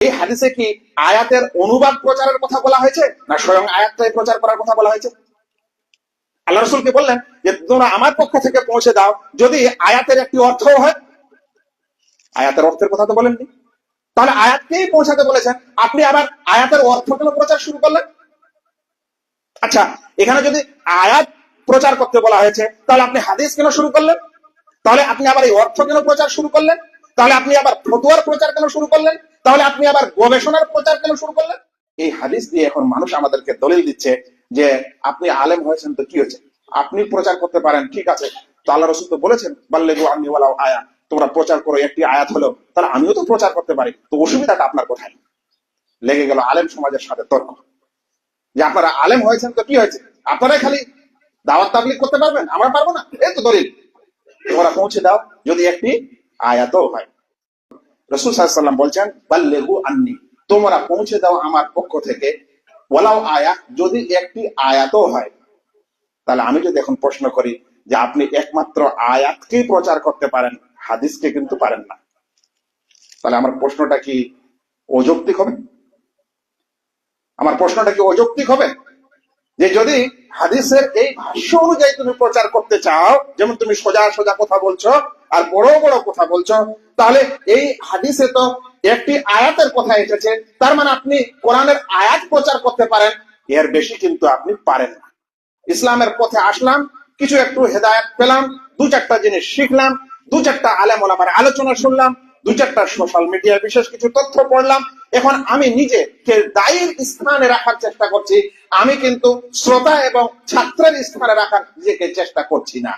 এই হাদিসে কি আয়াতের অনুবাদ প্রচারের কথা বলা হয়েছে, না স্বয়ং আয়াতটাই প্রচার করার কথা বলা হয়েছে? আল্লাহ রাসূলকে বললেন যে তোমরা আমার পক্ষ থেকে পৌঁছে দাও, যদি আয়াতের একটি অর্থ হয়। আয়াতের অর্থের কথা তো বলেননি, তাহলে আয়াতকেই পৌঁছাতে বলেছেন, আপনি আবার আয়াতের অর্থ কেন প্রচার শুরু করলেন? আচ্ছা, এখানে যদি আয়াত প্রচার করতে বলা হয়েছে, তাহলে আপনি হাদিস কেন শুরু করলেন? তাহলে আপনি আবার এই অর্থ কেন প্রচার শুরু করলেন? তাহলে আপনি আবার ফতোয়ার প্রচার কেন শুরু করলেন? তাহলে আপনি আবার গবেষণার প্রচার কেন শুরু করলেন? এই হাদিস দিয়ে এখন মানুষ আমাদেরকে দলিল দিচ্ছে যে আপনি আলেম হয়েছেন তো কি হয়েছে, আপনি প্রচার করতে পারেন, ঠিক আছে, তো আল্লাহ রাসূল তো বলেছেন বাল্লিগু আন্নী ওয়ালাউ আয়া, তোমরা প্রচার করো, একটি আয়াত হলো, তাহলে আমিও তো প্রচার করতে পারি, তো অসুবিধাটা আপনার কোথায়? লেগে গেল আলেম সমাজের সাথে তর্ক যে আপনারা আলেম হয়েছেন তো কি হয়েছে, আপনারাই খালি দাওয়াত তাবলীগ করতে পারবেন, আমরা পারবো না? এই তো দলিল, তোমরা পৌঁছে দাও যদি একটি আয়াতও হয়। রাসূল সাল্লাল্লাহু আলাইহি ওয়াসাল্লাম বলছেন বাল্লিগু আন্নী, তোমরা পৌঁছে দাও আমার পক্ষ থেকে, ওয়ালাউ আয়া, যদি একটি আয়াতও হয়। তাহলে আমি যদি এখন প্রশ্ন করি যে আপনি একমাত্র আয়াতকেই প্রচার করতে পারেন, হাদিসকে কিন্তু পারেন না, তাহলে আমার প্রশ্নটা কি অযৌক্তিক হবে? আমার প্রশ্নটা কি অযৌক্তিক হবে? যে যদি হাদিসের এই ভাষ্য অনুযায়ী তুমি প্রচার করতে চাও, যেমন তুমি সোজা সোজা কথা বলছো আর বড় বড় কথা বলছো, তাহলে এই হাদিসে তো একটি আয়াতের কথা এসেছে, তার মানে আপনি কোরআনের আয়াত প্রচার করতে পারেন, এর বেশি কিন্তু আপনি পারেন না। ইসলামের পথে আসলাম, কিছু একটু হেদায়েত পেলাম, দু চারটা জিনিস শিখলাম, দু চারটা আলেম ওলামার আলোচনা শুনলাম, দু চারটা সোশ্যাল মিডিয়ায় বিশেষ কিছু তথ্য পড়লাম, এখন আমি নিজেকে দায়ীর স্থানে রাখার চেষ্টা করছি, আমি কিন্তু শ্রোতা এবং ছাত্রের স্থানে রাখার নিজেকে চেষ্টা করছি না।